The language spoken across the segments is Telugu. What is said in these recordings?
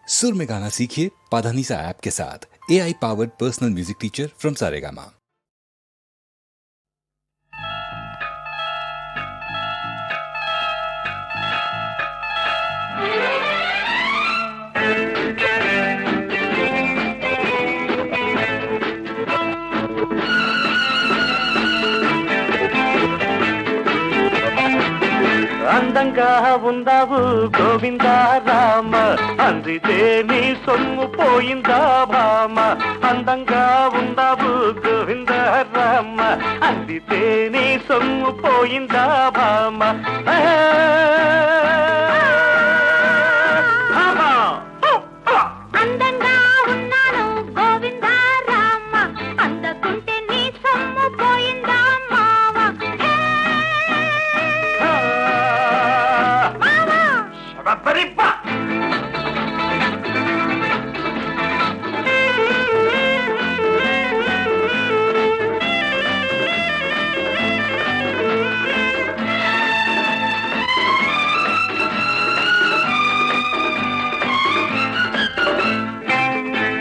सुर में गाना सीखिए पाधानीसा ऐप के साथ। AI powered personal music teacher from Saregama. అందంగా ఉందావు గోవిందా రామ, అందితే నీ సొమ్ము పోయిందా భామ. అందంగా ఉందావు గోవిందా రామ, అందితే నీ సొమ్ము పోయిందా భామ. అందంగా ఉన్నాను గోవిందా రామ, అందకుంటే నీ సొమ్ము పోయిందా మావ.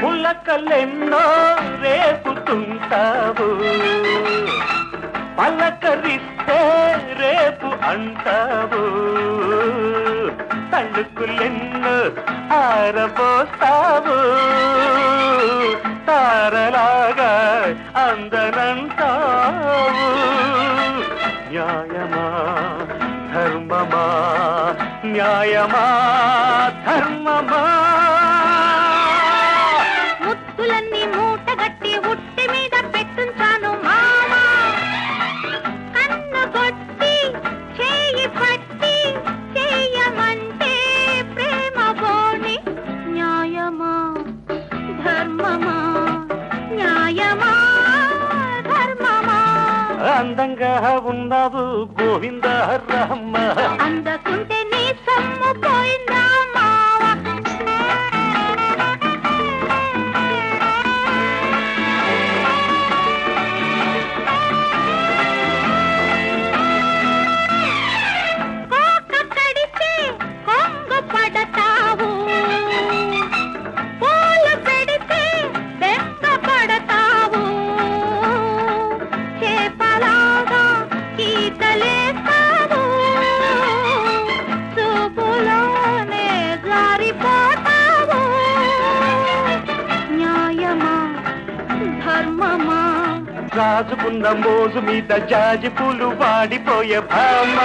పులకలెన్నో రేపుతుంటావు, పలకరిస్తే రేపు అంటావు. తళుకులెన్నో ఆరబోస్తావు, తారలాగా అందనంటావు. న్యాయమా ధర్మమా, న్యాయమా ధర్మమా. ముత్తులన్నీ మూటగట్టి ఉట్టి మీద పెట్టుంచాను మావా. కన్ను కొట్టి చేయి పట్టి చేయమంటే ప్రేమ బోని. న్యాయమా ధర్మమా, న్యాయమా ధర్మమా. అందంగా ఉన్నావు గోవిందా రామ, అందకుంటే నీ సొమ్ము పోయిందా మావా. కోక కడితే కొంగు పడతావు, పూలు పెడితే బెంగ పడతావు. చేపలాగా ఈతలేస్తావు, చూపులోనే జారిపోతావు. న్యాయమా ధర్మమా. రాజుకున్న మోజు మీద జాజి పూలు వాడిపోయే భామ.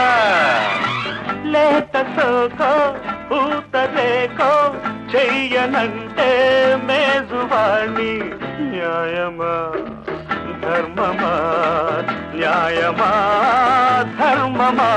లేత సోకో పూత రేకో చెయ్యనంటే మేజువాణి. న్యాయమా ధర్మమా, న్యాయమా ధర్మమా.